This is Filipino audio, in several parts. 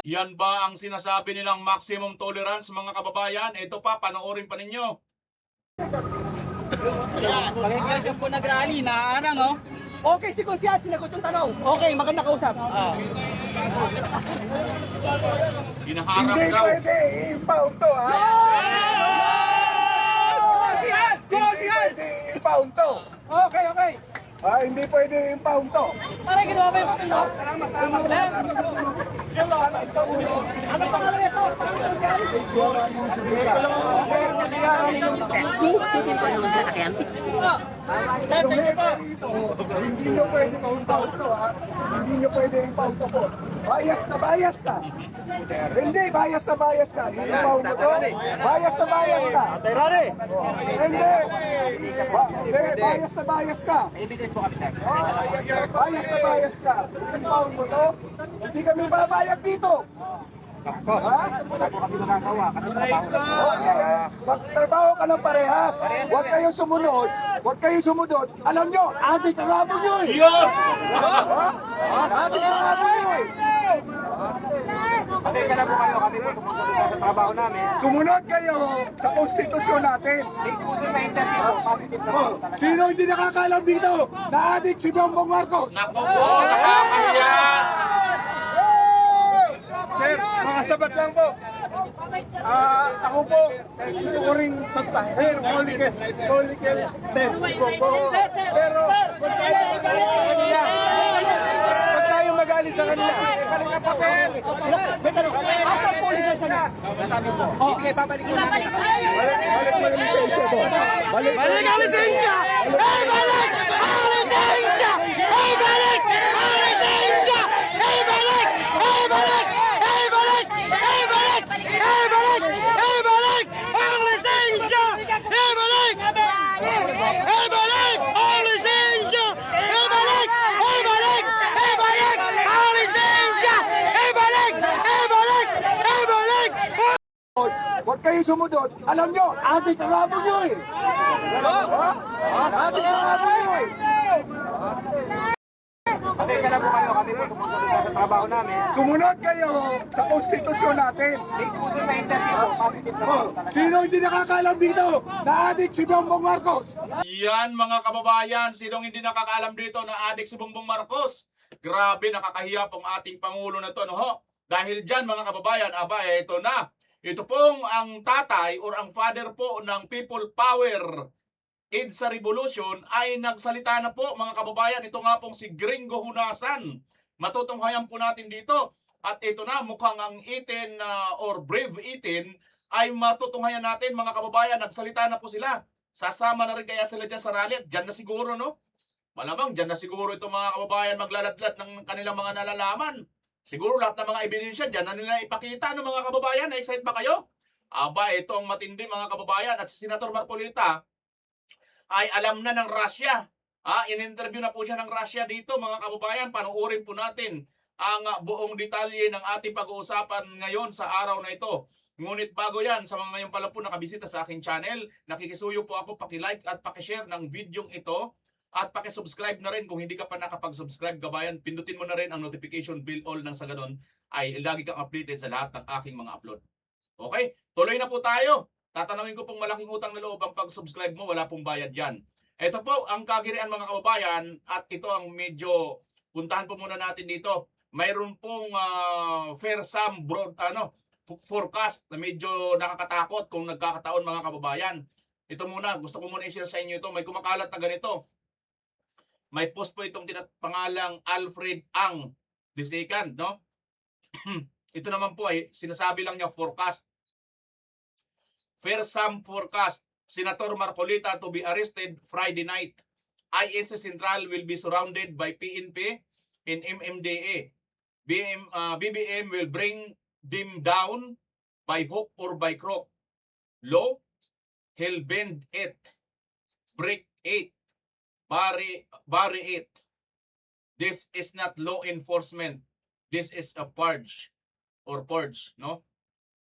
Yan ba ang sinasabi nilang maximum tolerance, mga kababayan? Ito pa, panoorin pa ninyo. Pag-expression po nag-rally, naanang, oh. Okay, si Konsyal, sinagot yung tanong. Okay, maganda kausap. Hinaharap Hindi daw. pwede i-impound to, ha? Konsyal! Hindi Konsyal! pwede i-impound to. Okay, okay. Hindi pwede i-impound to. Parang ginawa ba yung papel, no? Ano pangalan ito? Hindi nyo pwede i-impound to, ha? Hindi nyo pwede i-impound to po. Bias ka. Hindi, bias ka. I-impound mo to. Bias ka. Hindi. Bias ka. Bias ka. I-impound mo to. Hindi kami babayag dito. Okay, magtrabaho ka ng parehas. Huwag kayong sumunod. Alam nyo, adik ang rabo nyo eh. Yun! Adik ang rabo nyo eh. Patay na po kayo, kami po tumusunod sa trabaho namin. Sumunod kayo sa konstitusyon natin. Dito po sa interview po, positive na po talaga. Sino hindi nakakaalam dito na adik si Bongbong Marcos? Nako po, nakakahiya. Sir, mga sabat lang po. Ako po, gusto ko rin magpahir, political death ko. Pero, kung tayo magalit sa kanila, balik ang papel. Asan po lisensya niya? Sabi po, hindi kayo babalik po namin. Balik mo yung lisensya mo. Balik ang lisensya! Hey, balik! Ang lisensya! Hey, balik! Ang lisensya! Hey, balik! Hey, balik! Hey, balik! Hey, balik! Hey, balik! Hey, balik! Ang lisensya! Hey, balik! Hey, balik! Ang lisensya! Hey, balik! Hey, balik! Hey, balik! Ang lisensya! Hey, balik! Hey, balik! Hey, balik! Huwag kayong sumunod. Alam nyo, adik ang rabo nyo eh. Adik ang rabo nyo eh. Patay na po kayo, kami po tumusunod sa trabaho namin. Sumunod kayo sa konstitusyon natin. Dito po sa interview po, positive na po talaga. Sino hindi nakakaalam dito na adik si Bongbong Marcos? Yan, mga kababayan, sinong hindi nakakaalam dito na adik si Bongbong Marcos? Grabe, nakakahiya pong ating Pangulo na to, no ho? Dahil dyan, mga kababayan, ito na. Ito pong ang tatay or ang father po ng People Power EDSA Revolution ay nagsalita na po, mga kababayan. Ito nga pong si Gringo Hunasan. Matutunghayan po natin dito. At ito na, mukhang ang 18 or Brave 18 ay matutunghayan natin, mga kababayan. Nagsalita na po sila. Sasama na rin kaya sila dyan sa rally. At dyan na siguro, no? Malamang dyan na siguro itong mga kababayan maglaladlat ng kanilang mga nalalaman. Siguro lahat ng mga ebidensya dyan na nila ipakita, no, mga kababayan. Na-excite ba kayo? Ito ang matindi, mga kababayan. At si Senator Marcolita ay alam na ng Russia. In-interview na po siya ng Russia dito, mga kababayan. Panoorin po natin ang buong detalye ng ating pag-uusapan ngayon sa araw na ito. Ngunit bago yan, sa mga ngayon pa lang po nakabisita sa aking channel, nakikisuyo po ako, paki-like at paki-share ng video ito. At paki-subscribe na rin kung hindi ka pa nakapag-subscribe, kabayan. Pindutin mo na rin ang notification bell all nang sa ganun ay lagi kang updated sa lahat ng aking mga upload. Okay, tuloy na po tayo. Tatanawin ko pong malaking utang na loob ang pag-subscribe mo, wala pong bayad yan. Ito po ang kagirian, mga kababayan, at ito ang medyo, puntahan po muna natin dito. Mayroon pong fair sum forecast na medyo nakakatakot kung nagkakataon, mga kababayan. Ito muna, gusto ko muna i-share sa inyo ito. May kumakalat na ganito. May post po itong pangalang Alfred Ang the II, no? Ito naman po ay sinasabi lang niya forecast. Fair sum forecast. Senator Marcolita to be arrested Friday night. ISC Central will be surrounded by PNP and MMDA. BBM will bring them down by hook or by crook. Law, he'll bend it. Break it. Bury it. This is not law enforcement. This is a purge. Or purge, no?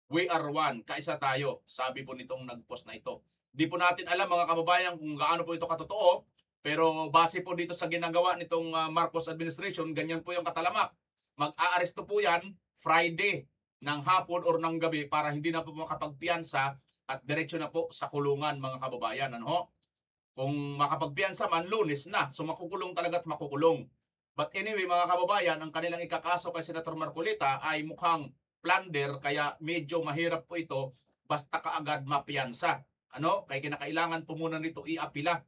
We are one. Kaisa tayo. Sabi po nitong nag-post na ito. Di po natin alam, mga kababayan, kung gaano po ito katotoo. Pero base po dito sa ginagawa nitong Marcos administration, ganyan po yung katalamak. Mag-aaresto po yan Friday ng hapon or ng gabi para hindi na po makapagpiyansa at diretso na po sa kulungan mga kababayan. Ano ho? Kung makapagpiyansa man, Lunes na. So makukulong talaga at makukulong. But anyway mga kababayan, ang kanilang ikakaso kay Senator Marcolita ay mukhang plunder kaya medyo mahirap po ito basta kaagad mapiyansa. Ano? Kaya kinakailangan po muna nito iapila.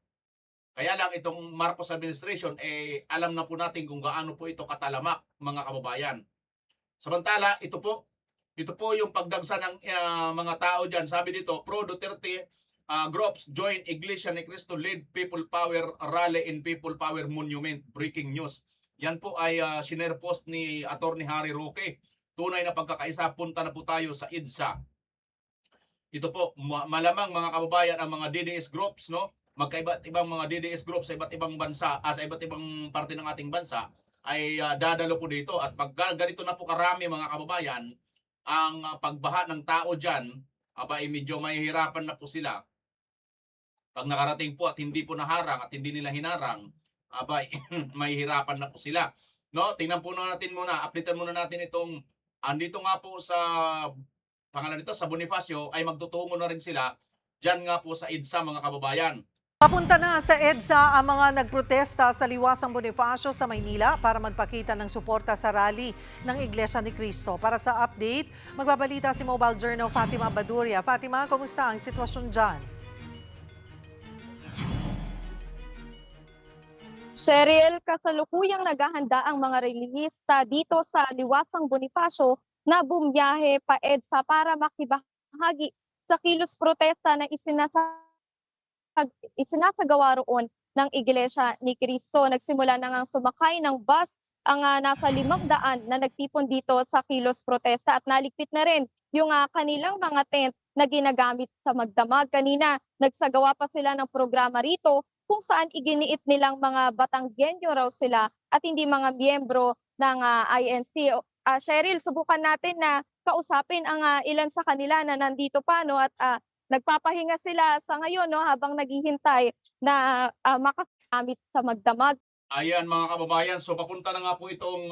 Kaya lang itong Marcos administration alam na po natin kung gaano po ito katalamak mga kababayan. Samantala, ito po yung pagdagsa ng mga tao diyan. Sabi dito, pro Duterte groups join Iglesia ni Cristo lead People Power rally in People Power Monument. Breaking news. Yan po ay shinare post ni Attorney Harry Roque. Tunay na pagkakaisa, punta na po tayo sa EDSA. Ito po, malamang mga kababayan ang mga DDS groups, no? Magkaiba't ibang mga DDS groups sa iba't ibang bansa, sa iba't ibang parte ng ating bansa ay dadalo po dito. At pag ganito na po karami mga kababayan, ang pagbaha ng tao dyan, ay medyo mahihirapan na po sila. Pag nakarating po at hindi po naharang at hindi nila hinarang, mahihirapan na po sila. No, tingnan po natin muna, updatean muna natin itong andito nga po sa pangalan nito sa Bonifacio ay magtutungo na rin sila diyan nga po sa EDSA mga kababayan. Papunta na sa EDSA ang mga nagprotesta sa Liwasang Bonifacio sa Maynila para magpakita ng suporta sa rally ng Iglesia ni Cristo. Para sa update, magbabalita si Mobile Journal Fatima Baduria. Fatima, kumusta ang sitwasyon dyan? Cheryl, kasalukuyang naghahanda ang mga relihista dito sa Liwasang Bonifacio na bumiyahe pa EDSA para makibahagi sa kilos protesta na isinasagawa roon ng Iglesia ni Cristo. Nagsimula na ngang sumakay ng bus ang nasa 500 na nagtipon dito sa kilos protesta at naligpit na rin yung kanilang mga tent na ginagamit sa magdamag. Kanina, nagsagawa pa sila ng programa rito kung saan iginiit nilang mga Batanggenyo raw sila at hindi mga miyembro ng INC. Cheryl, subukan natin na kausapin ang ilan sa kanila na nandito pa, no, at nagpapahinga sila sa ngayon, no, habang naghihintay na makakamit sa magdamag. Ayan mga kababayan, so papunta na nga po itong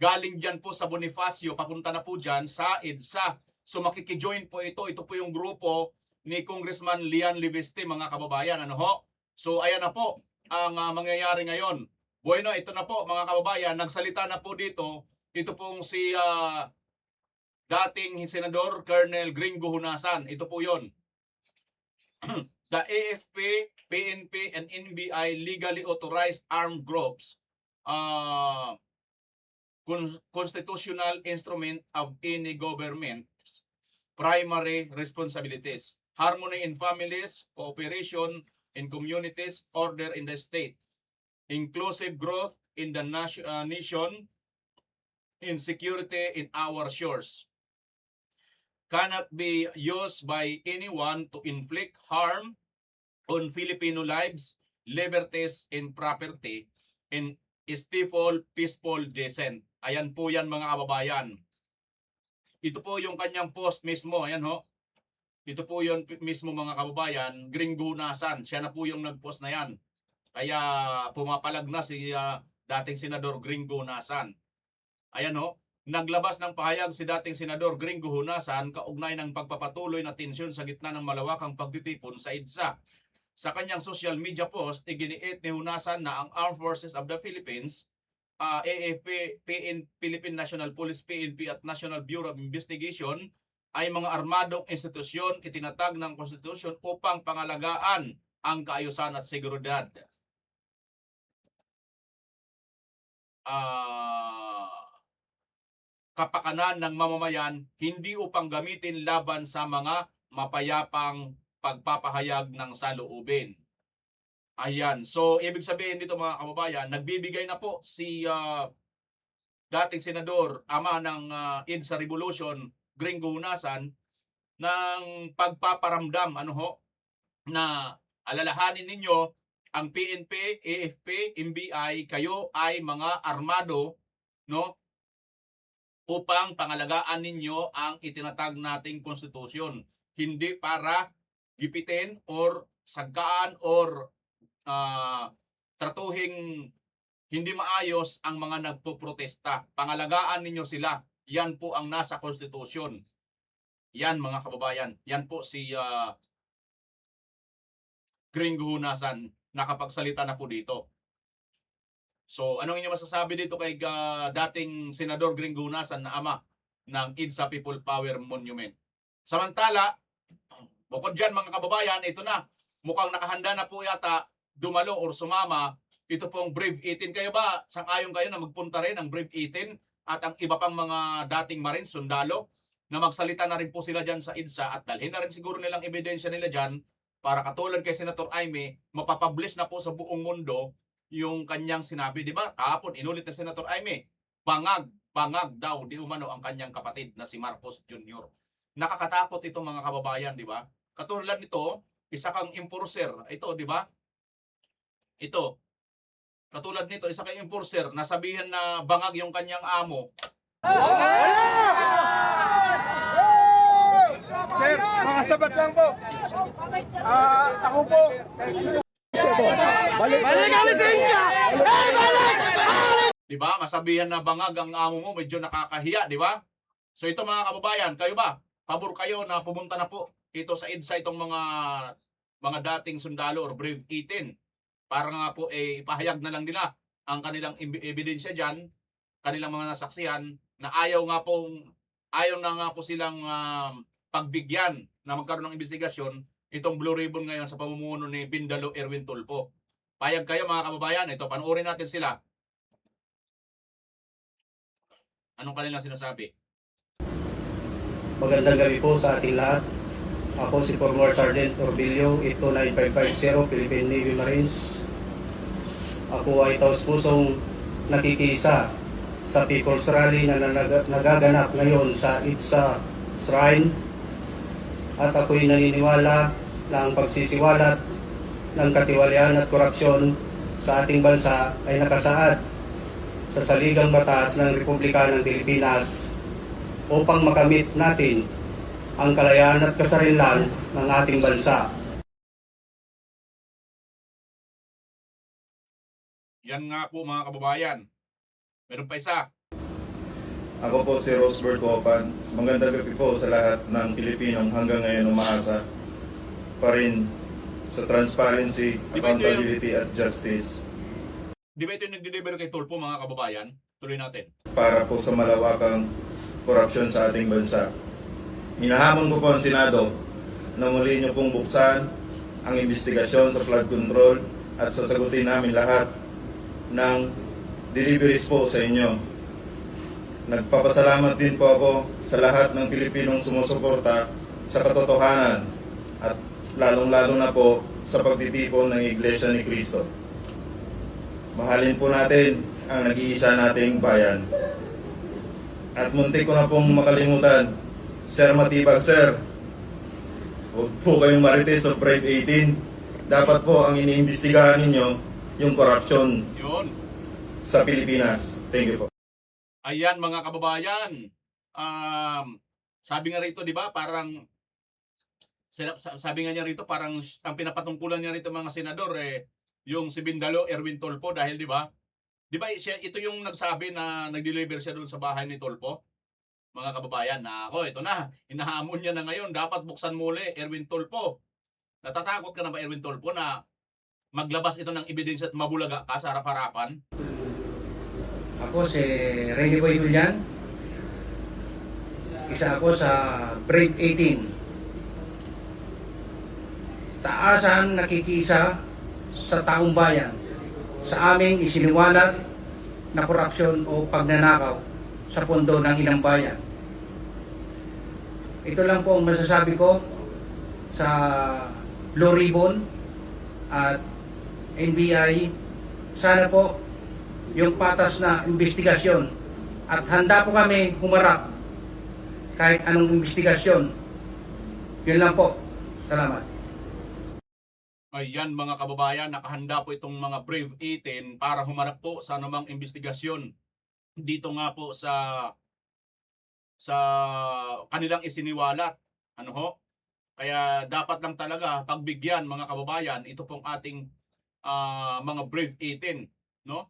galing dyan po sa Bonifacio, papunta na po dyan sa EDSA. So makikijoin po ito po yung grupo ni Congressman Lian Libeste mga kababayan. Ano ho? So ayan na po ang mangyayari ngayon. Bueno, ito na po mga kababayan, nagsalita na po dito. Ito pong si dating Senador Colonel Gringo Hunasan. Ito po yon. The AFP, PNP, and NBI legally authorized armed groups constitutional instrument of any government's primary responsibilities. Harmony in families, cooperation in communities, order in the state, inclusive growth in the nation, and security in our shores. Cannot be used by anyone to inflict harm on Filipino lives, liberties, and property, and stifle peaceful dissent. Ayan po yan mga kababayan. Ito po yung kanyang post mismo. Ayan ho. Ito po yun mismo mga kababayan. Gringo Hunasan. Siya na po yung nag-post na yan. Kaya pumapalag na si dating Senador Gringo Hunasan. Ayan ho. Naglabas ng pahayag si dating Senador Gringo Hunasan kaugnay ng pagpapatuloy na tensyon sa gitna ng malawakang pagtitipon sa EDSA. Sa kanyang social media post, iginiit ni Hunasan na ang Armed Forces of the Philippines, AFP, Philippine National Police, PNP at National Bureau of Investigation ay mga armadong institusyon itinatag ng konstitusyon upang pangalagaan ang kaayusan at seguridad. Kapakanan ng mamamayan, hindi upang gamitin laban sa mga mapayapang pagpapahayag ng saloobin. Ayan. So, ibig sabihin dito mga kababayan, nagbibigay na po si dating Senador, ama ng EDSA Revolution, Gringo Hunasan, ng pagpaparamdam, na alalahanin ninyo ang PNP, AFP, NBI, kayo ay mga armado, no? Upang pangalagaan ninyo ang itinatag nating konstitusyon. Hindi para gipitin or sagkaan or tratuhing hindi maayos ang mga nagpoprotesta. Pangalagaan ninyo sila. Yan po ang nasa konstitusyon. Yan mga kababayan. Yan po si Gringo Hunasan nakapagsalita na po dito. So, anong inyong masasabi dito kay dating Senador Gringo Hunasan na ama ng EDSA People Power Monument? Samantala, bukod dyan mga kababayan, ito na, mukhang nakahanda na po yata dumalo or sumama ito pong Brave 18. Kayo ba, sang-ayon kayo na magpunta rin ang Brave 18 at ang iba pang mga dating Marines, sundalo, na magsalita na rin po sila dyan sa EDSA at dalhin na rin siguro nilang ebidensya nila dyan para katulad kay Senator Aimee, mapapublish na po sa buong mundo yung kanyang sinabi. Di ba? Kahapon, inulit na Senator Aimee, bangag daw di umano ang kanyang kapatid na si Marcos Jr. Nakakatakot itong mga kababayan, di ba? Katulad nito, isa kang enforcer. Ito, di ba? Ito. Katulad nito, isa kang enforcer, nasabihan na bangag yung kanyang amo. Sir, mga sabat lang po. Ako po. Balik ang lisensya! Balik! Di ba? Masabihan na bangag ang amo mo, medyo nakakahiya, di ba? So ito mga kababayan, kayo ba? Pabor kayo na pumunta na po ito sa EDSA itong mga dating sundalo or Brave 18 para nga po ipahayag na lang nila ang kanilang ebidensya diyan, kanilang mga nasaksihan na ayaw na nga po silang pagbigyan na magkaroon ng investigasyon itong Blue Ribbon ngayon sa pamumuno ni Bindalo Erwin Tulfo. Payag kayo mga kababayan, ito panoorin natin sila. Anong kanilang sinasabi? Magandang gabi po sa ating lahat. Ako si Former Sergeant Orbilio, 89550, Philippine Navy Marines. Ako ay taus-pusong nakikisa sa People's Rally na nagaganap ngayon sa EDSA Shrine. At ako'y naniniwala na ang pagsisiwalat ng katiwalian at korupsyon sa ating bansa ay nakasaad sa saligang batas ng Republika ng Pilipinas upang makamit natin ang kalayaan at kasarinlan ng ating bansa. Yan nga po mga kababayan. Meron pa isa. Ako po si Rosebert Copan. Magandang gabi po sa lahat ng Pilipinong hanggang ngayon umaasa pa rin sa transparency, accountability at justice Di ba ito yung nag-deliver kay Tulfo mga kababayan? Tuloy natin. para po sa malawakang korupsyon sa ating bansa. Hinahamon ko po ang Senado na muli niyo pong buksan ang investigasyon sa flood control at sasagutin namin lahat ng deliveries po sa inyo. Nagpapasalamat din po ako sa lahat ng Pilipinong sumusuporta sa katotohanan at lalong-lalo na po sa pagtitipon ng Iglesia ni Cristo. Mahalin po natin ang nag-iisa nating bayan. At muntik ko na pong makalimutan, Sir Matibag, Sir, huwag po kayong marites sa Brave 18. Dapat po ang iniimbestigahan ninyo yung korupsyon Yun. sa Pilipinas. Thank you po. Ayan mga kababayan. Sabi nga rito, di ba, parang sabi nga niya rito, parang ang pinapatungkulan niya rito mga senador yung si Bindalo Erwin Tulfo dahil di ba ito yung nagsabi na nag-deliver siya doon sa bahay ni Tulfo. Mga kababayan, na ako, ito na, hinahamon niya na ngayon, dapat buksan muli, Erwin Tulfo. Natatakot ka na ba, Erwin Tulfo, na maglabas ito ng ebidensya at mabulaga ka sa harap-harapan? Ako si Rene Boy Julian. Isa ako sa Brave 18. Taasan nakikisa sa taong bayan sa aming isiniwalat na korupsyon o pagnanakaw sa pondo ng inang bayan. Ito lang po ang masasabi ko sa Blue Ribbon at NBI. Sana po yung patas na investigasyon at handa po kami humarap kahit anong investigasyon. Yun lang po. Salamat. Ayan mga kababayan, nakahanda po itong mga Brave 18 para humarap po sa anumang investigasyon. Dito nga po sa kanilang isiniwalat. Ano ho? Kaya dapat lang talaga pagbigyan mga kababayan ito pong ating mga Brave 18, no?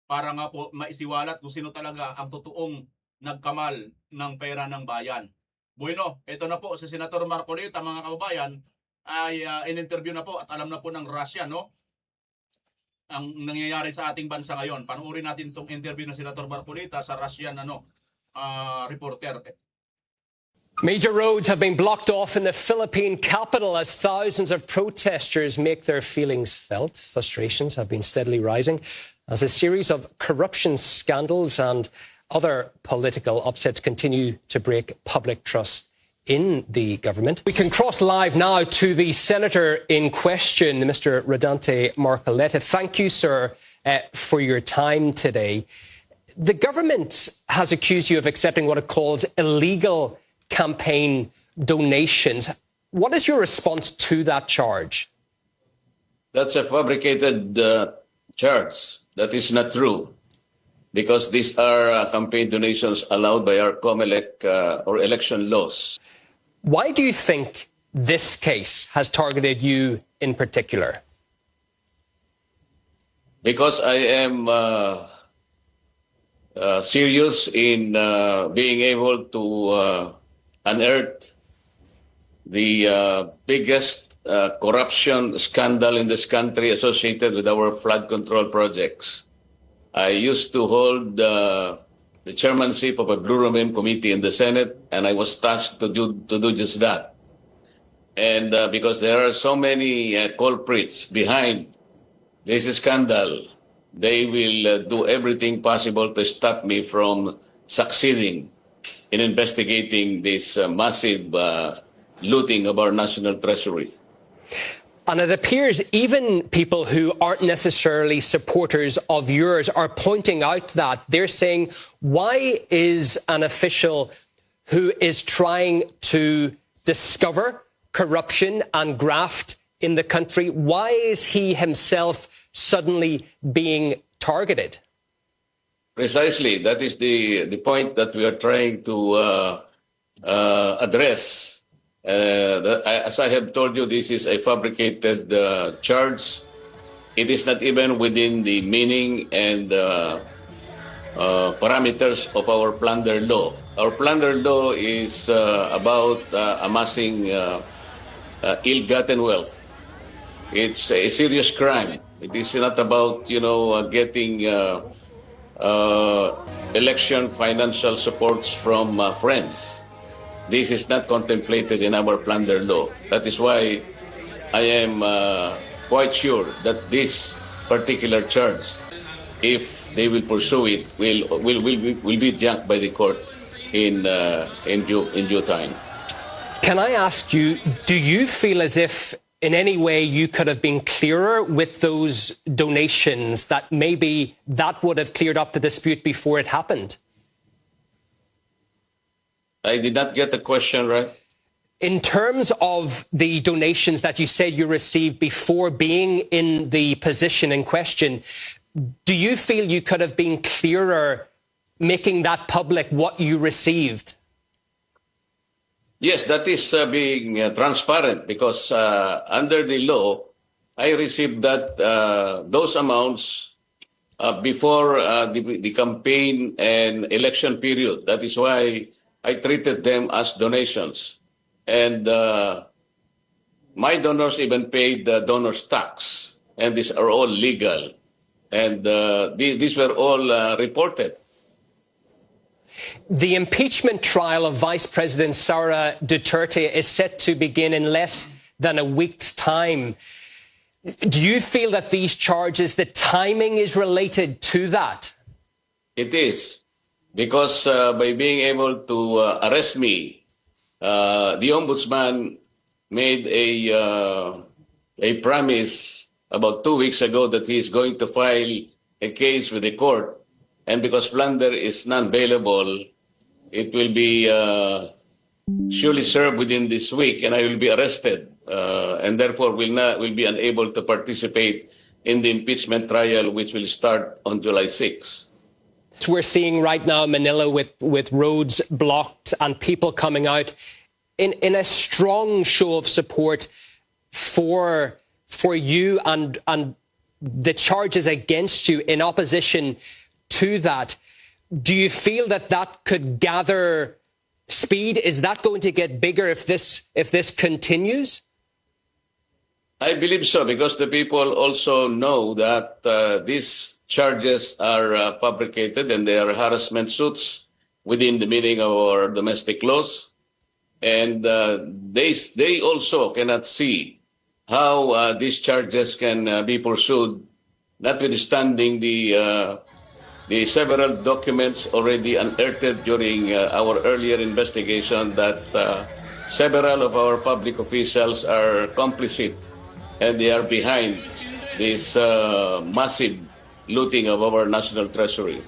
Para nga po maisiwalat kung sino talaga ang totoong nagkamal ng pera ng bayan. Bueno, ito na po si Senator Marcolita, mga kababayan, ay in-interview na po at alam na po ng Russia, no? Ang nangyayari sa ating bansa ngayon. Panoorin natin itong interview ng Senator Marcolita sa Russian reporter. Major roads have been blocked off in the Philippine capital as thousands of protesters make their feelings felt. Frustrations have been steadily rising as a series of corruption scandals and other political upsets continue to break public trust in the government. We can cross live now to the senator in question, Mr. Rodante Marcoleta. Thank you, sir, for your time today. The government has accused you of accepting what it calls illegal campaign donations. What is your response to that charge? That's a fabricated charge. That is not true, because these are campaign donations allowed by our COMELEC or election laws. Why do you think this case has targeted you in particular? Because I am serious in being able to unearth the biggest corruption scandal in this country associated with our flood control projects. I used to hold the chairmanship of a Blue Room committee in the Senate, and I was tasked to do just that. And because there are so many culprits behind this scandal, they will do everything possible to stop me from succeeding in investigating this massive looting of our national treasury. And it appears even people who aren't necessarily supporters of yours are pointing out that. They're saying, why is an official who is trying to discover corruption and graft in the country, why is he himself suddenly being targeted? Precisely. That is the point that we are trying to address. As I have told you, this is a fabricated charge. It is not even within the meaning and parameters of our plunder law. Our plunder law is about amassing ill-gotten wealth. It's a serious crime. It is not about, getting election financial supports from friends. This is not contemplated in our plunder law. That is why I am quite sure that this particular charge, if they will pursue it, will be junked by the court in due time. Can I ask you, do you feel as if in any way you could have been clearer with those donations, that maybe that would have cleared up the dispute before it happened? I did not get the question right. In terms of the donations that you said you received before being in the position in question, do you feel you could have been clearer making that public what you received? Yes, that is being transparent, because under the law, I received those amounts before the campaign and election period. That is why I treated them as donations. And my donors even paid the donor's tax. And these are all legal. And these were all reported. The impeachment trial of Vice President Sara Duterte is set to begin in less than a week's time. Do you feel that these charges, the timing is related to that? It is. Because by being able to arrest me, the ombudsman made a promise about 2 weeks ago that he is going to file a case with the court. And because plunder is non-bailable, it will be surely served within this week, and I will be arrested, and therefore will be unable to participate in the impeachment trial, which will start on July 6. We're seeing right now Manila with roads blocked and people coming out in a strong show of support for you and the charges against you in opposition to that. Do you feel that that could gather speed? Is that going to get bigger if this continues? I believe so, because the people also know that these charges are fabricated and they are harassment suits within the meaning of our domestic laws. And they also cannot see how these charges can be pursued, notwithstanding the several documents already unearthed during our earlier investigation that several of our public officials are complicit and they are behind this massive looting of our national treasury.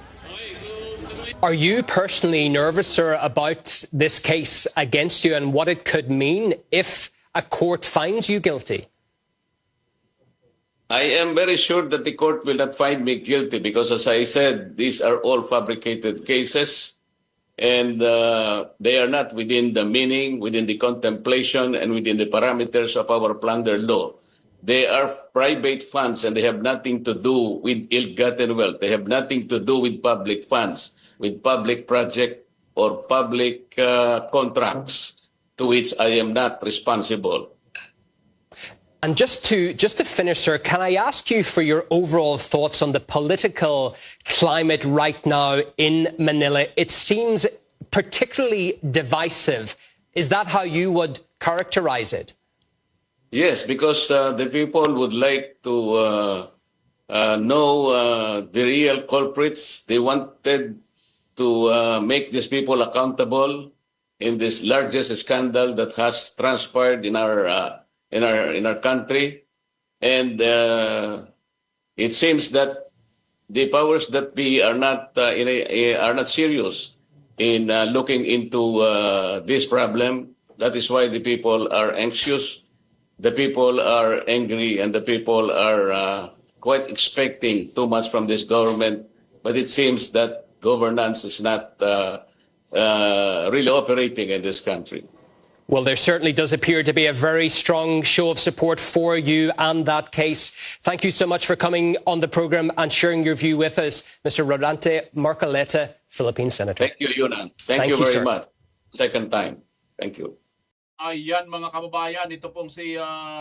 Are you personally nervous, sir, about this case against you and what it could mean if a court finds you guilty? I am very sure that the court will not find me guilty because, as I said, these are all fabricated cases and they are not within the meaning, within the contemplation, and within the parameters of our plunder law. They are private funds and they have nothing to do with ill-gotten wealth. They have nothing to do with public funds, with public project or public contracts to which I am not responsible. And just to finish, sir, can I ask you for your overall thoughts on the political climate right now in Manila? It seems particularly divisive. Is that how you would characterize it? Yes, because the people would like to know the real culprits. They wanted to make these people accountable in this largest scandal that has transpired in our country, and it seems that the powers that be are not serious in looking into this problem. That is why the people are anxious, the people are angry, and the people are quite expecting too much from this government. But it seems that governance is not really operating in this country. Well, there certainly does appear to be a very strong show of support for you and that case. Thank you so much for coming on the programme and sharing your view with us, Mr. Rodante Marcoleta, Philippine Senator. Thank you, Yunan. Thank you very sir. much. Second time. Thank you. Ayan mga kababayan, ito pong si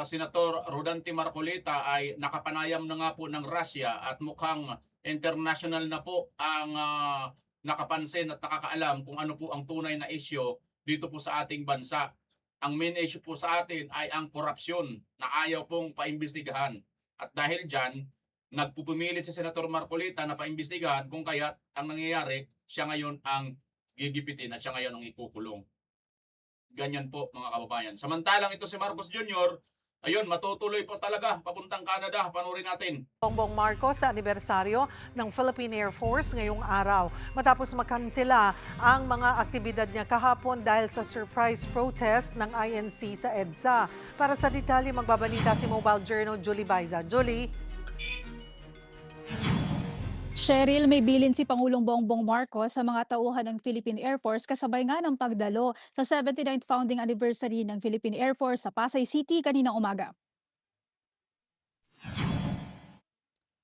Senator Rodante Marcoleta ay nakapanayam na nga po ng Russia at mukhang international na po ang nakapansin at nakakaalam kung ano po ang tunay na issue dito po sa ating bansa. Ang main issue po sa atin ay ang korupsyon na ayaw pong paimbestigahan. At dahil dyan, nagpupumilit si Senator Marcoleta na paimbestigahan kung kaya't ang nangyayari, siya ngayon ang gigipitin at siya ngayon ang ikukulong. Ganyan po mga kababayan. Samantalang ito si Marcos Jr., ayun, matutuloy po talaga papuntang Canada. Panurin natin. Bongbong Marcos sa anibersaryo ng Philippine Air Force ngayong araw. Matapos makansela ang mga aktibidad niya kahapon dahil sa surprise protest ng INC sa EDSA. Para sa detalye, magbabalita si Mobile Journal Julie Baiza. Julie? Cheryl, may bilin si Pangulong Bongbong Marcos sa mga tauhan ng Philippine Air Force kasabay nga ng pagdalo sa 79th founding anniversary ng Philippine Air Force sa Pasay City kaninang umaga.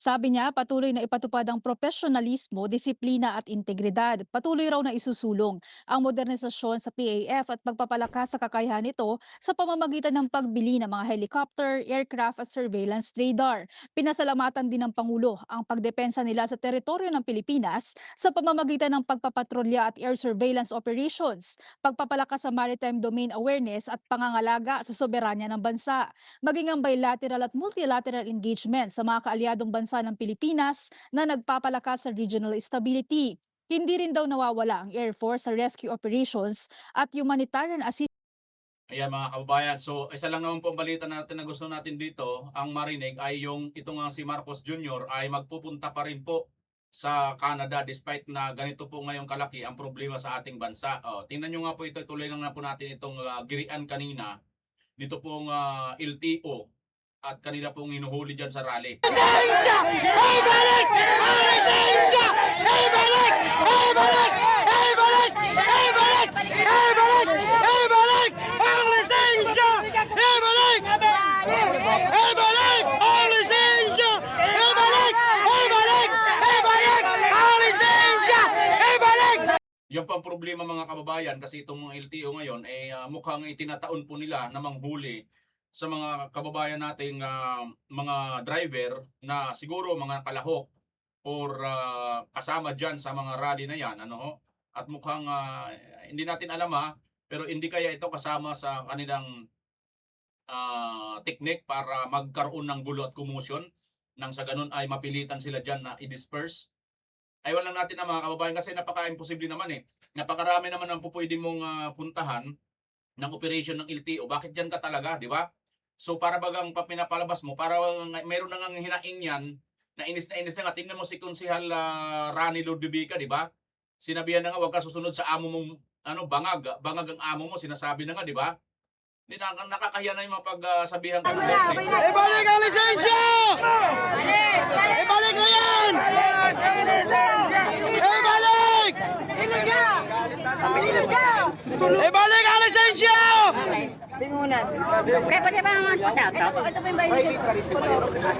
Sabi niya, patuloy na ipatupad ang profesionalismo, disiplina at integridad. Patuloy raw na isusulong ang modernisasyon sa PAF at pagpapalakas sa kakayahan nito sa pamamagitan ng pagbili ng mga helicopter, aircraft at surveillance radar. Pinasalamatan din ng Pangulo ang pagdepensa nila sa teritoryo ng Pilipinas sa pamamagitan ng pagpapatrolya at air surveillance operations, pagpapalakas sa maritime domain awareness at pangangalaga sa soberanya ng bansa, maging ang bilateral at multilateral engagement sa mga kaalyadong bansa ng Pilipinas na nagpapalakas sa regional stability. Hindi rin daw nawawala ang Air Force sa rescue operations at humanitarian assistance. Ayan mga kababayan, so isa lang naman po ang balita natin na gusto natin dito, ang marinig ay yung ito nga si Marcos Jr. ay magpupunta pa rin po sa Canada despite na ganito po ngayong kalaki ang problema sa ating bansa. Tingnan nyo nga po ito, tuloy lang na po natin itong girian kanina, dito pong LTO. At kanila pong hinuhuli dyan sa rally. po ang problema mga kababayan kasi itong mga LTO ngayon mukhang itinataon po nila na manghuli sa mga kababayan nating mga driver na siguro mga kalahok or kasama dyan sa mga rally na yan. At mukhang hindi natin alam pero hindi kaya ito kasama sa kanilang technique para magkaroon ng gulo at commotion nang sa ganun ay mapilitan sila dyan na i-disperse. Ayaw lang natin na mga kababayan kasi napaka-imposible naman Napakarami naman ang pupwede mong puntahan ng operation ng LTO. Bakit dyan ka talaga, di ba? So para bagang pinapalabas mo, para meron nang hinaing yan, na inis na nga. Tingnan mo si Konsehal Rani Lodovica, di ba? Sinabihan na nga, huwag ka susunod sa amo mong bangag ang amo mo, sinasabi na nga, di ba? Nakakahiya na yung mga pagsabihan ka ng ganyan. Ibalik ang lisensya! Ibalik na yan! Ibalik! Ibalik ang lisensya! Bingunan. Kaya pati ba naman po siya? Ito po yung bayan.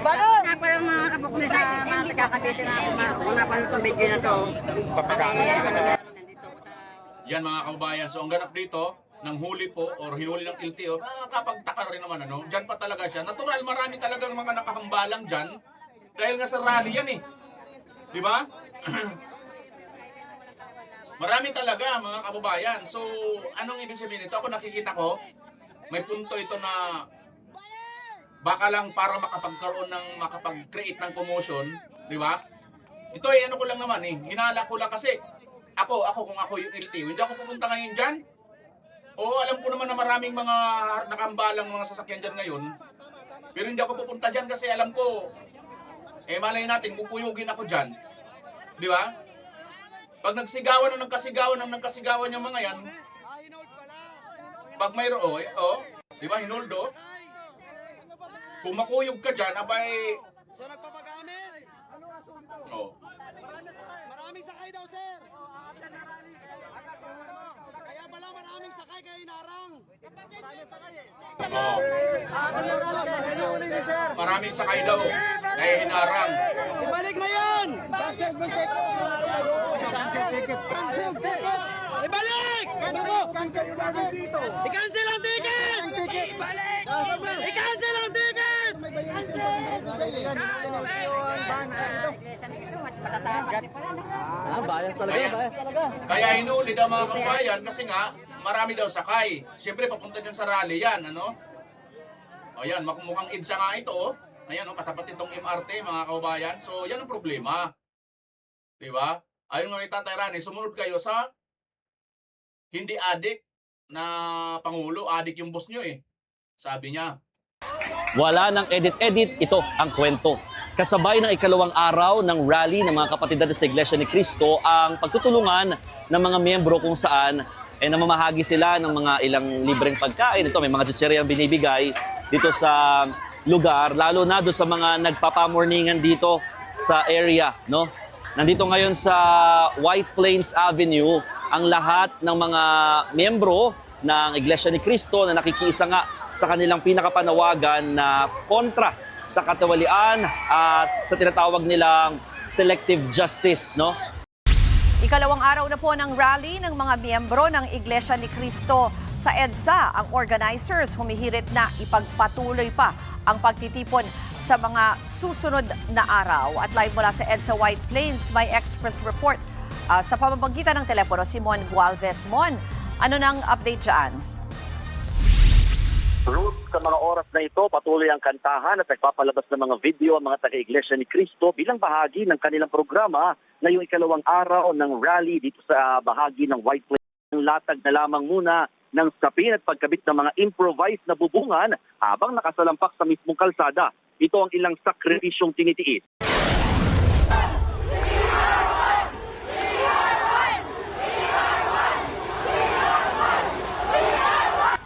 Balon! Nga pa lang mga kabuk na sa mga nagkakabiti na kung napanood itong video na to. Yan mga kababayan. So ang ganap dito, ng huli po or hinuli ng LTO, nakakapagtaka rin naman Diyan pa talaga siya. Natural, marami talagang mga nakahambalang dyan. Dahil nga sa rally yan Di ba? Marami talaga mga kababayan. So, anong ibig sabihin nito? Ako nakikita ko, may punto ito na baka lang para makapag-create ng commotion, di ba? Ito ano ko lang naman hinala ko lang kasi ako kung ako yung LTO, hindi ako pupunta ngayon dyan. Alam ko naman na maraming mga nakambalang mga sasakyan dyan ngayon. Pero hindi ako pupunta dyan kasi alam ko, malay natin, kukuyugin ako dyan. Di ba? Pag nagsigawan ng nagkasigawan yung mga yan, pag mayroon, di ba, hinoldo? Kung makuyog ka dyan, abay, So nagpapagamit. Maraming sakay daw, sir. Kaya pala maraming sakay kaya inarang. Maraming sakay daw, kaya hinarang. Ibalik na yan! Cancel ticket! Ibalik! Cancel yung lagi dito. I-cancel ang ticket! Ibalik! I-cancel ang ticket! Kaya hinuli daw mga kababayan kasi nga marami daw sakay. Siyempre papunta dyan sa rally yan, Ayan, mukhang EDSA nga ito, Ayan, katapat itong MRT mga kababayan. So, yan ang problema. Diba? Ayon nga kay Tatay Rani, sumunod kayo sa hindi adik na Pangulo. Adik yung boss nyo Sabi niya. Wala nang edit-edit, ito ang kwento. Kasabay ng ikalawang araw ng rally ng mga kapatid sa Iglesia ni Cristo ang pagtutulungan ng mga miyembro kung saan namamahagi sila ng mga ilang libreng pagkain. Ito, may mga chicheryang binibigay dito sa lugar, lalo na doon sa mga nagpapamorningan dito sa area. Nandito ngayon sa White Plains Avenue ang lahat ng mga miyembro ng Iglesia ni Cristo na nakikiisa nga sa kanilang pinakapanawagan na kontra sa katawalian at sa tinatawag nilang selective justice, Ikalawang araw na po ng rally ng mga miyembro ng Iglesia ni Cristo sa EDSA. Ang organizers humihirit na ipagpatuloy pa ang pagtitipon sa mga susunod na araw. At live mula sa EDSA White Plains, may express report sa pamamagitan ng telepono si Mon Gualvez. Mon, ano nang update dyan? Ruth, sa mga oras na ito, patuloy ang kantahan at nagpapalabas ng mga video ang mga taga-Iglesia ni Cristo bilang bahagi ng kanilang programa ngayong ikalawang araw ng rally dito sa bahagi ng White Plains. Ang latag na lamang muna ng sapin at pagkabit ng mga improvised na bubungan habang nakasalampak sa mismong kalsada. Ito ang ilang sakripisyong tinitiis.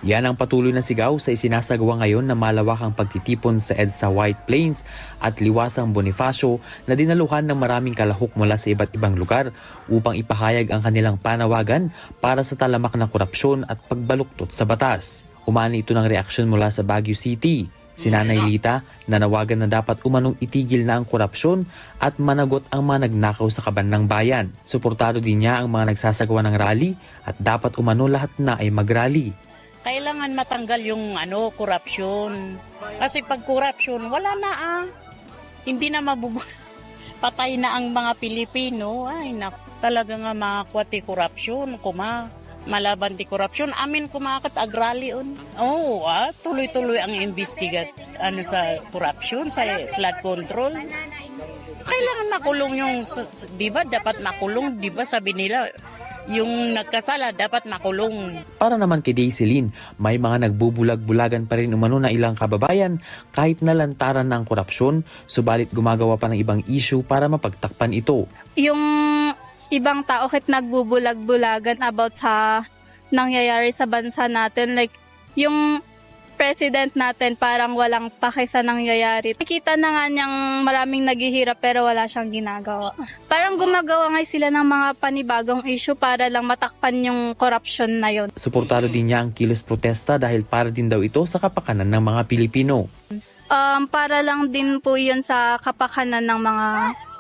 Yan ang patuloy na sigaw sa isinasagawa ngayon na malawakang pagtitipon sa EDSA White Plains at Liwasang Bonifacio na dinaluhan ng maraming kalahok mula sa iba't ibang lugar upang ipahayag ang kanilang panawagan para sa talamak na korupsyon at pagbaluktot sa batas. Umani ito ng reaksyon mula sa Baguio City. Si Nanay Lita nanawagan na dapat umanong itigil na ang korupsyon at managot ang mga nagnakaw sa kaban ng bayan. Suportado din niya ang mga nagsasagawa ng rally at dapat umano lahat na ay mag-rally. Kailangan matanggal yung korupsyon. Kasi pag korupsyon, wala na Hindi na patay na ang mga Pilipino. Ay, talaga nga makakwati korupsyon. Malaban di korupsyon. Amin kumakat agrali tuloy-tuloy ang investigat sa korupsyon, sa flood control. Kailangan makulong di ba dapat makulong, di ba sabi nila, yung nagkasala dapat makulong. Para naman kay Daisy Lynn, may mga nagbubulag-bulagan pa rin umano na ilang kababayan kahit nalantaran na ang korupsyon, subalit gumagawa pa ng ibang issue para mapagtakpan ito. Yung ibang tao kahit nagbubulag-bulagan about sa nangyayari sa bansa natin, like yung president natin parang walang pake sa nangyayari. Nakita na nga niyang maraming naghihirap pero wala siyang ginagawa. Parang gumagawa nga sila ng mga panibagong issue para lang matakpan yung corruption na yon. Suportado din niya ang kilos protesta dahil para din daw ito sa kapakanan ng mga Pilipino. Para lang din po yun sa kapakanan ng mga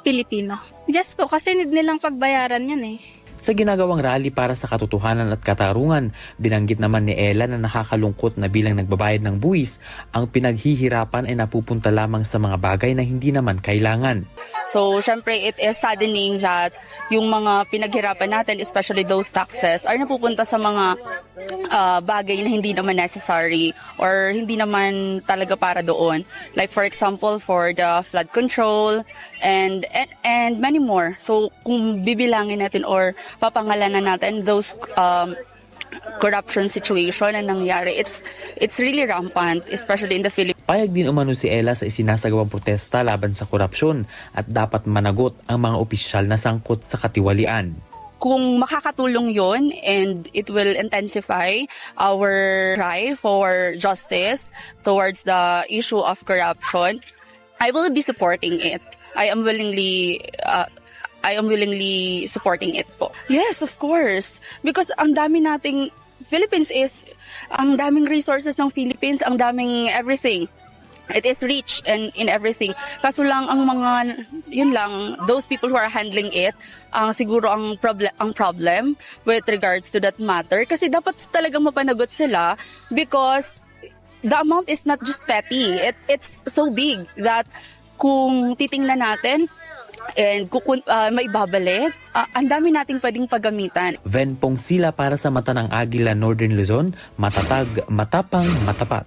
Pilipino. Yes po, kasi need nilang pagbayaran yan Sa ginagawang rally para sa katotohanan at katarungan, binanggit naman ni Ella na nakakalungkot na bilang nagbabayad ng buwis, ang pinaghihirapan ay napupunta lamang sa mga bagay na hindi naman kailangan. So, syempre, it is saddening that yung mga pinaghirapan natin, especially those taxes, are napupunta sa mga bagay na hindi naman necessary or hindi naman talaga para doon. Like, for example, for the flood control and many more. So, kung bibilangin natin or papangalanan natin those corruption situation na nangyari, it's really rampant, especially in the Philippines. Payag din umano si Ella sa isinasagawang protesta laban sa korupsyon at dapat managot ang mga opisyal na sangkot sa katiwalian. Kung makakatulong yon and it will intensify our drive for justice towards the issue of corruption, I will be supporting it. I am willingly supporting it po. Yes, of course. Because ang dami nating ang daming resources ng Philippines, ang daming everything. It is rich and in everything. Kaso lang those people who are handling it, siguro ang problem with regards to that matter. Kasi dapat talagang mapanagot sila because the amount is not just petty. It's so big that kung titingnan natin, and may babalik, ang dami nating pwedeng paggamitan. Ven Pongsila para sa Mata ng Agila, Northern Luzon, matatag, matapang, matapat.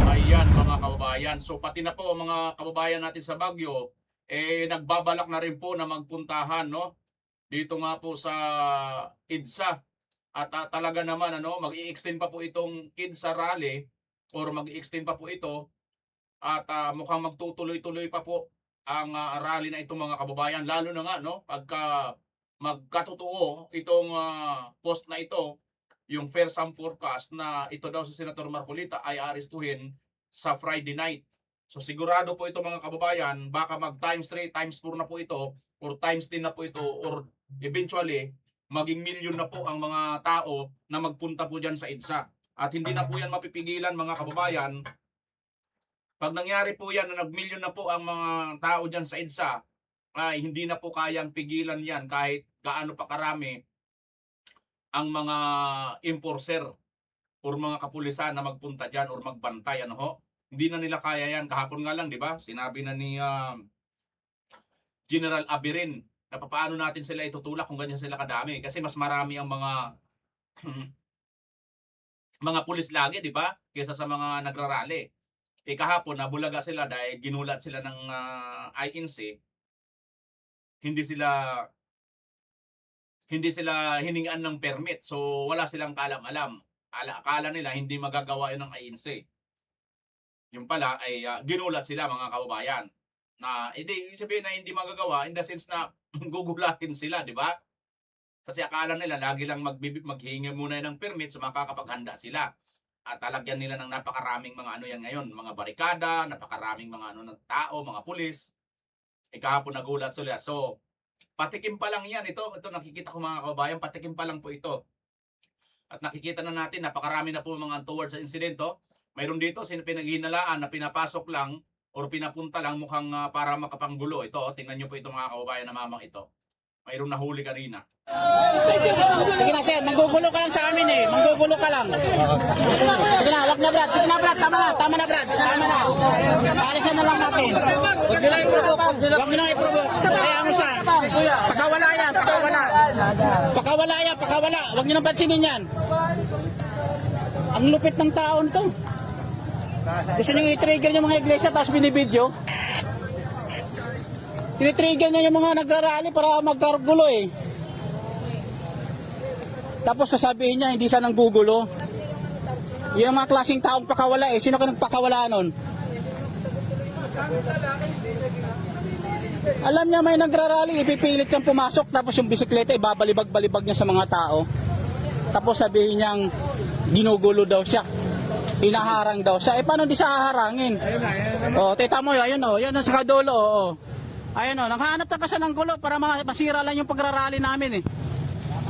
Ayan mga kababayan, so pati na po mga kababayan natin sa Baguio, nagbabalak na rin po na magpuntahan dito nga po sa EDSA. At talaga naman mag-i-extend pa po itong EDSA rally or mag-i-extend pa po ito. At mukhang magtutuloy-tuloy pa po ang rally na itong mga kababayan. Lalo na nga, pagka magkatotoo itong post na ito, yung Fersam forecast na ito daw si Senator Marcolita ay arestuhin sa Friday night. So sigurado po ito mga kababayan, baka mag times 3, times 4 na po ito, or times 10 na po ito, or eventually, maging milyon na po ang mga tao na magpunta po dyan sa EDSA. At hindi na po yan mapipigilan mga kababayan. Pag nangyari po yan na nag-milyon na po ang mga tao dyan sa EDSA, ay hindi na po kayang pigilan yan kahit gaano pa karami ang mga enforcer or mga kapulisan na magpunta dyan or magbantay. Hindi na nila kaya yan. Kahapon nga lang, di ba? Sinabi na ni General Abirin na paano natin sila itutulak kung ganyan sila kadami. Kasi mas marami ang mga mga pulis lagi, di ba? Kesa sa mga nagrarally. Kahapon nabulaga sila dahil ginulat sila ng INC. Hindi sila hiningaan ng permit. So wala silang kalam-alam. Akala nila hindi magagawa 'yun ng INC. Yung pala ay ginulat sila mga kababayan. Na hindi sabihin na hindi magagawa in the sense na gugulatin sila, di ba? Kasi akala nila lagi lang maghihingi muna ng permit so makakapaghanda sila. At talagyan nila ng napakaraming mga yan ngayon, mga barikada, napakaraming mga ng tao, mga pulis. Kahapon nagulat sila. So, patikim pa lang yan. Ito nakikita ko mga kababayan, patikim pa lang po ito. At nakikita na natin, napakarami na po mga towards sa insidento. Mayroon dito, pinaghihinalaan na pinapasok lang or pinapunta lang mukhang para makapanggulo. Ito, tingnan nyo po ito mga kababayan na mamang ito. Mayroong nahuli kanina. Sige na, sir. Manggugulo ka lang sa amin eh. Manggugulo ka lang. Sige na, wag na, Brad. Sige na, Brad. Tama na, Brad. Tama na. Alisan na lang natin. Wag nyo na i-provoke. Kaya mo siya. Pakawala yan, pakawala. Pakawala yan, pakawala. Wag nyo na pansinin yan. Ang lupit ng taon to. Gusto nyo i-trigger yung mga iglesia tapos binibidyo? Tinitrigger niya yung mga nagrarally para magkagulo eh. Tapos sasabihin niya, hindi siya nang gugulo. Yung mga klaseng taong pakawala eh. Sino ka nagpakawala nun? Alam niya may nagrarally, ipipilit niyang pumasok. Tapos yung bisikleta, ibabalibag-balibag niya sa mga tao. Tapos sabihin niyang, ginugulo daw siya. Inaharang daw siya. Eh paano di siya haharangin? O, tita mo yun, yun ang sa kadulo, o. Ayun o, nanghanap na kasi ng gulo para masira lang yung pagrarally namin eh.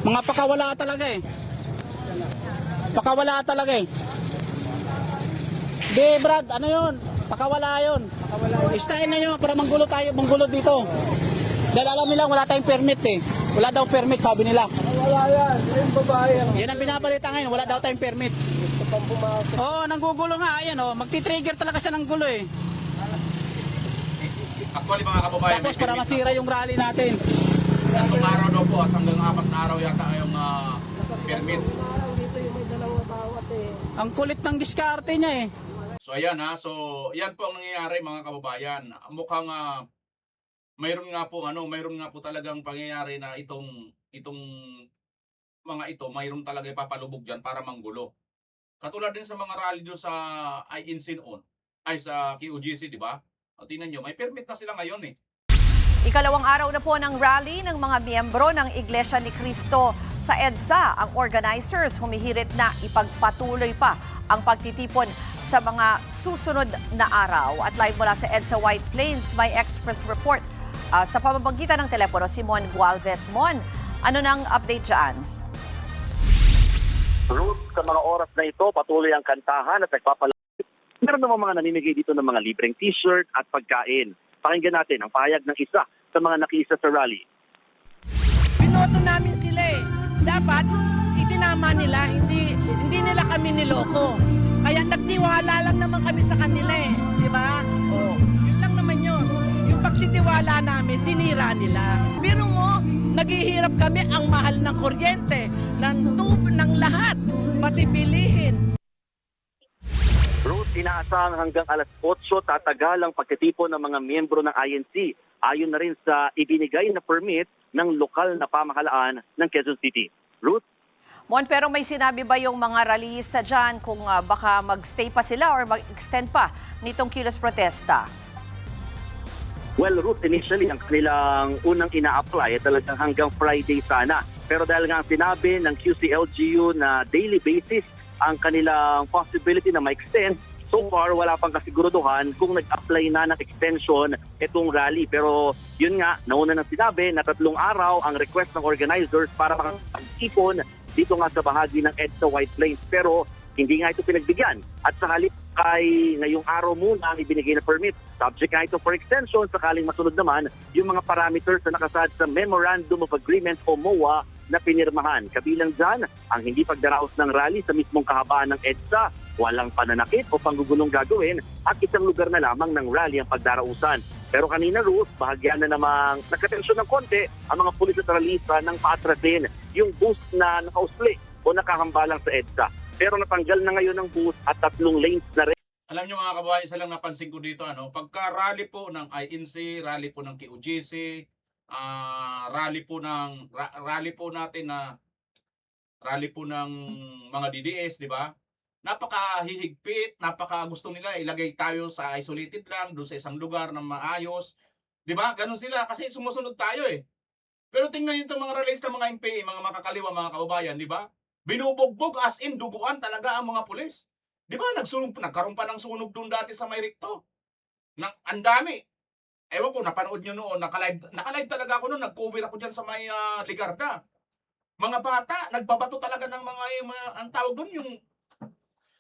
Mga pakawala talaga eh. Pakawala talaga eh. Di Brad, ano yun? Pakawala yun. Istahin na yun para manggulo dito. Dahil alam nila wala tayong permit eh. Wala daw permit sabi nila. Wala yan. Yung babae. Yan ang binabalita ngayon, wala daw tayong permit. Oo, nanggugulo nga. Ayan o, magti-trigger talaga siya ng gulo eh. Actually mga kababayan, tapos para masira yung rally natin. 3 araw daw po at hanggang 4 na araw yata yung permit. Ang kulit ng diskarte niya eh. So ayan so yan po ang nangyayari mga kababayan. Mukhang mayroon nga po talagang pangyayari na itong mga ito, mayroon talaga ipapalubog diyan para manggulo. Katulad din sa mga rally doon sa INC noon, sa QGC, di ba? O, tingnan nyo, may permit na sila ngayon eh. Ikalawang araw na po ng rally ng mga miyembro ng Iglesia ni Cristo sa EDSA. Ang organizers humihirit na ipagpatuloy pa ang pagtitipon sa mga susunod na araw. At live mula sa EDSA White Plains, may express report sa pamamagitan ng telepono si Mon Gualvez. Mon, ano nang update dyan? Ruth, sa mga oras na ito, patuloy ang kantahan at nagpapalapit. Meron naman mga namimigay dito ng mga libreng t-shirt at pagkain. Pakinggan natin ang pahayag ng isa sa mga nakiisa sa rally. Binoto namin sila eh. Dapat itinama nila, hindi nila kami niloko. Kaya nagtiwala lang naman kami sa kanila eh. Di ba? Yun lang naman yun. Yung pagtitiwala namin, sinira nila. Pero mo, naghihirap kami ang mahal ng kuryente, ng lahat, pati bilihin. Ruth, inaasang hanggang alas 8 tatagal ang pagtitipon ng mga miyembro ng INC. Ayon na rin sa ibinigay na permit ng lokal na pamahalaan ng Quezon City. Ruth? Mon, pero may sinabi ba yung mga rallyista dyan kung baka mag-stay pa sila or mag-extend pa nitong kilos protesta? Well, Ruth, initially ang kanilang unang ina-apply ay talagang hanggang Friday sana. Pero dahil nga sinabi ng QCLGU na daily basis ang kanilang possibility na ma-extend, so far wala pang kasiguruduhan kung nag-apply na ng extension itong rally. Pero yun nga, nauna nang sinabi na 3 araw ang request ng organizers para makapag-ipon dito nga sa bahagi ng EDSA White Plains. Pero hindi nga ito pinagbigyan. At sa halip ay ngayong araw muna ang ibinigay na permit. Subject nga ito for extension sakaling masunod naman yung mga parameters na nakasad sa Memorandum of Agreement o MOA na pinirmahan. Kabilang dyan ang hindi pagdaraos ng rally sa mismong kahabaan ng EDSA, walang pananakit o panggugulong gagawin at isang lugar na lamang ng rally ang pagdarausan. Pero kanina, Ruth, bahagyan na namang nagkatensyon ng konti ang mga pulis at rallyista ng paatrasin yung bus na nakausli o nakahambalang sa EDSA. Pero natanggal na ngayon ang bus at 3 lanes na rin. Alam nyo mga kababayan, isa lang napansin ko dito, pagka rally po ng INC, rally po ng QGC, rally po ng mga DDS, di ba? Napakahihigpit, gusto nila ilagay tayo sa isolated lang, doon sa isang lugar na maayos. Di ba? Ganun sila kasi sumusunod tayo eh. Pero tingnan nyo itong mga rallyista, mga MPA, mga makakaliwa, mga kababayan, di ba? Binubugbog as in duguan talaga ang mga pulis. Di ba? Nagkaroon pa ng sunog doon dati sa May Ricto. Ang dami. Ewan ko, napanood nyo noon, nakalive talaga ako noon, nag-cover ako dyan sa may Ligarda. Mga bata, nagbabato talaga ng mga ang tawag doon,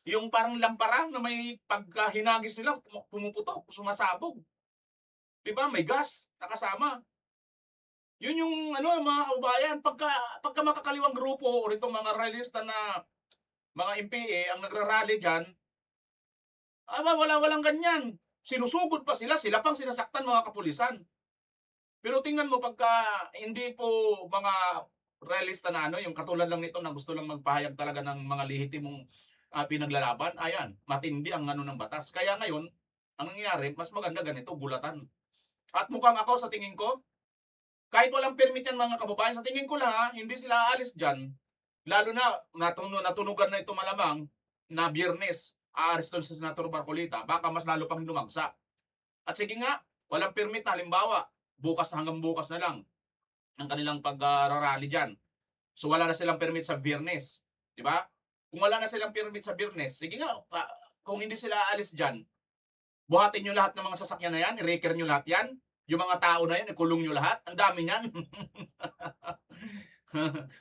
yung parang lampara na may pagkahinagis nila, pumuputok, sumasabog. Diba? May gas nakasama. Yun yung mga kababayan, pagka makakaliwang grupo o itong mga realista na mga MPA ang nagrarally dyan, walang ganyan. Sinusugod pa sila pang sinasaktan mga kapulisan. Pero tingnan mo pagka hindi po mga realista na yung katulad lang nito na gusto lang magpahayag talaga ng mga lehitimong pinaglalaban, ayan, matindi ang ng batas. Kaya ngayon, ang nangyayari, mas maganda ganito, gulatan. At mukhang ako sa tingin ko, kahit walang permit yan mga kababayan, sa tingin ko lang hindi sila aalis dyan. Lalo na natunugan na ito malamang na Biyernes, aalis doon sa Senator Marcolita, baka mas lalo pang lumagsa. At sige nga, walang permit na halimbawa, hanggang bukas na lang ang kanilang pag-rally dyan. So wala na silang permit sa Biyernes. Diba? Kung wala na silang permit sa Biyernes, sige nga, kung hindi sila aalis dyan, buhatin nyo lahat ng mga sasakyan na yan, i-reker nyo lahat yan, yung mga tao na yan, ikulong nyo lahat, ang dami niyan.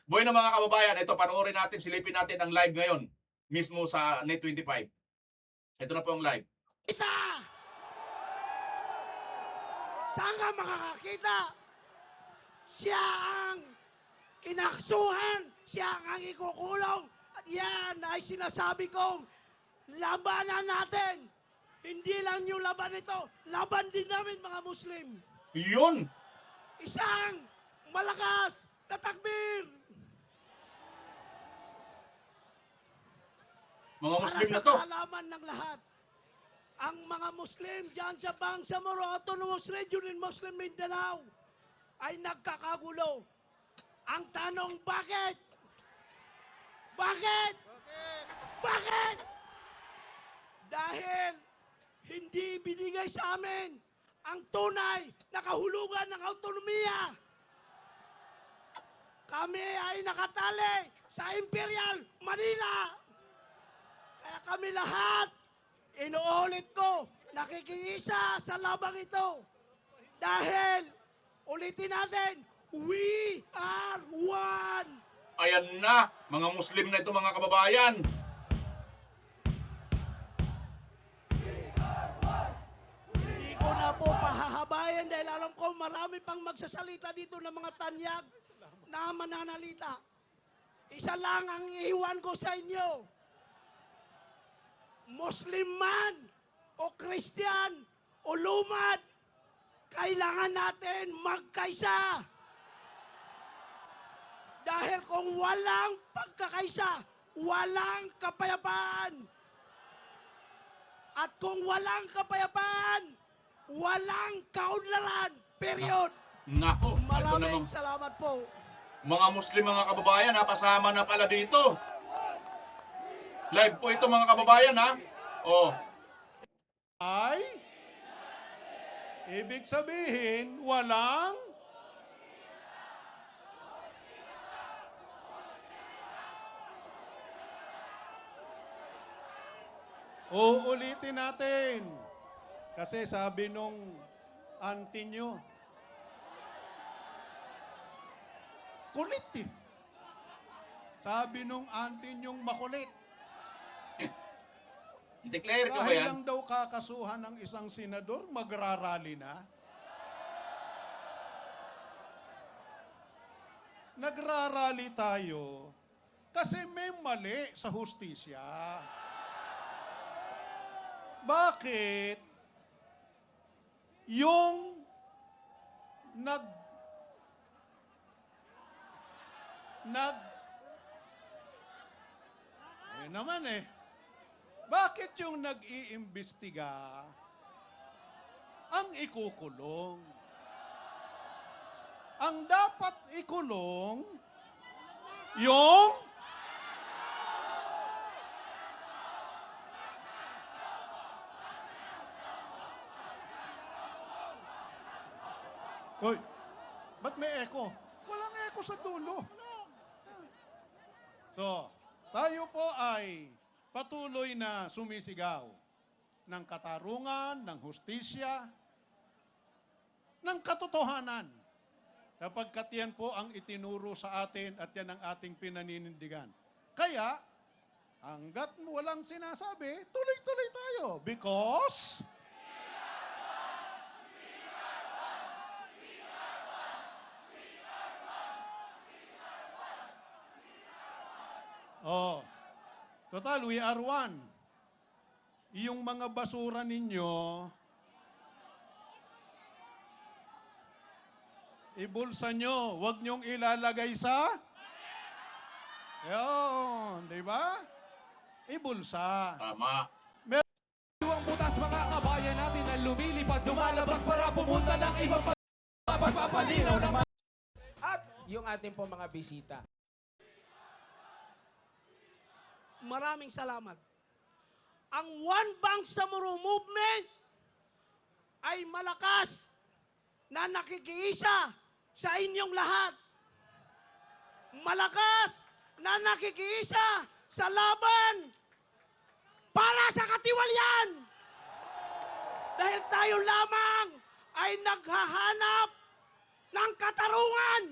Boy na mga kababayan, ito, panoorin natin, silipin natin ang live ngayon, mismo sa Net25. Ito na po ang live. Saan ka makakakita? Siya ang kinaksuhan, siya ang ikukulong, at yan ay sinasabi kong labanan natin. Hindi lang yung laban ito, laban din namin mga Muslim. Yun! Isang malakas na takbir. Mga Muslim na to. Para sa kaalaman ng lahat, ang mga Muslim dyan sa Bangsamoro Autonomous Region in Muslim Mindanao ay nagkakagulo. Ang tanong, bakit? Bakit? Bakit? Dahil hindi binigay sa amin ang tunay na kahulugan ng autonomiya. Kami ay nakatali sa Imperial Manila. Kaya kami lahat, inuulit ko, nakikiisa sa labang ito. Dahil, ulitin natin, we are one. Ayan na, mga Muslim na ito mga kababayan. Hindi ko na po pahahabayan dahil alam ko marami pang magsasalita dito ng mga tanyag na mananalita. Isa lang ang iiwan ko sa inyo. Muslim man o Christian o lumad, kailangan natin magkaisa. Dahil kung walang pagkakaisa, walang kapayapaan. At kung walang kapayapaan, walang kaunlaran. Period. Nako, ito Maraming namang salamat po. mga Muslim mga kababayan, pasama na pala dito. Live po ito mga kababayan ha. Oh. Ay, ibig sabihin, walang uulitin natin. Kasi sabi nung auntie nyo, kulit eh. Sabi nung auntie nyong makulit. Declare ko ba Dahil yan? lang daw kakasuhan ng isang senador, magrarally na. Nagrarally tayo kasi may mali sa hustisya. Bakit? Yung naman eh. Bakit yung nag-iimbestiga ang ikukulong? Ang dapat ikulong yung Hoy, ba't may echo? Walang echo sa dulo. So, tayo po ay patuloy na sumisigaw ng katarungan, ng hustisya, ng katotohanan. Sapagkat yan po ang itinuro sa atin at yan ang ating pinaninindigan. Kaya, hanggat walang sinasabi, tuloy-tuloy tayo. Because... Oh, total, we are one. Yung mga basura ninyo, ibulsa nyo, huwag nyong ilalagay sa... Yun, di ba? Ibulsa. Tama. Ang butas mga kabayan natin na lumilipad, lumalabas para pumunta ng ibang pagpapalinaw naman. At yung ating po mga bisita. Maraming salamat. Ang One Bangsamoro Movement ay malakas na nakikiisa sa inyong lahat. Malakas na nakikiisa sa laban para sa katiwalian. Dahil tayo lamang ay naghahanap ng katarungan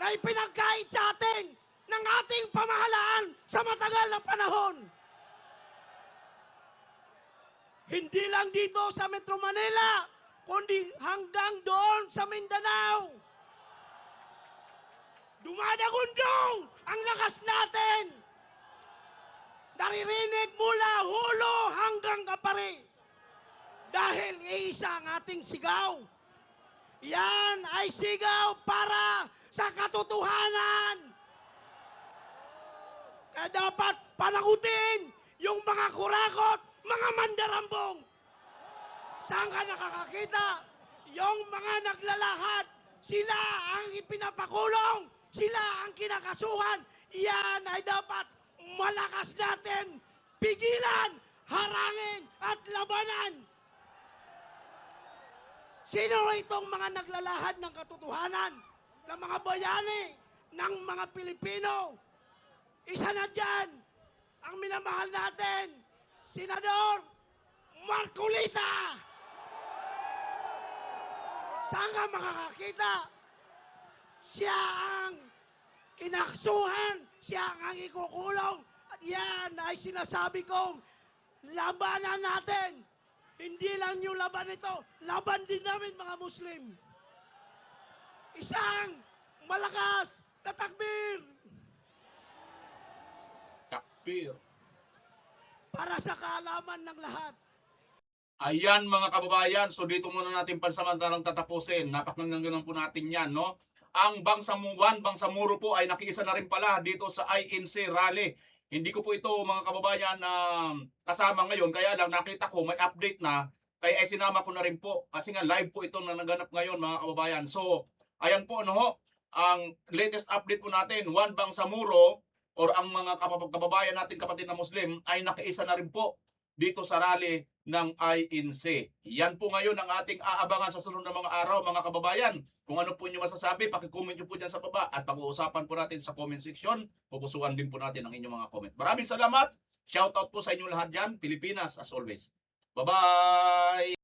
na ipinagkait sa atin ng ating pamahalaan sa matagal na panahon. Hindi lang dito sa Metro Manila, kundi hanggang doon sa Mindanao. Dumadagundong ang lakas natin. Naririnig mula Hulo hanggang Kapare. Dahil iisa ang ating sigaw. Yan ay sigaw para sa katotohanan. Kaya dapat panagutin yung mga kurakot, mga mandarambong. Saan ka nakakakita? Yung mga naglalahad, sila ang ipinapakulong, sila ang kinakasuhan. Yan ay dapat malakas natin, pigilan, harangin at labanan. Sino itong mga naglalahad ng katotohanan, ng mga bayani, ng mga Pilipino? Isa na dyan, ang minamahal natin, Senador Marcolita. Saan ka makakakita? Siya ang kinaksuhan, siya ang ikukulong. At yan ay sinasabi kong labanan natin. Hindi lang yung laban ito, laban din namin mga Muslim. Isang malakas na takbir. Para sa kaalaman ng lahat. Ayan mga kababayan, so dito muna natin pansamantalang tatapusin. Napakinggan po natin yan, no? Ang Bangsamoro po ay nakiisa na rin pala dito sa INC rally. Hindi ko po ito mga kababayan kasama ngayon, kaya lang nakita ko may update na, kaya ay sinama ko na rin po. Kasi nga live po ito na naganap ngayon mga kababayan. So, ayan po ano ho, ang latest update po natin, One Bangsamoro, or ang mga kababayan natin kapatid na Muslim ay nakiisa na rin po dito sa rally ng INC. Yan po ngayon ang ating aabangan sa sunod na mga araw mga kababayan. Kung ano po inyo masasabi, pakicomment nyo po dyan sa baba at pag-uusapan po natin sa comment section. Pupusuan din po natin ang inyong mga comment. Maraming salamat. Shoutout po sa inyo lahat dyan. Pilipinas as always. Bye-bye!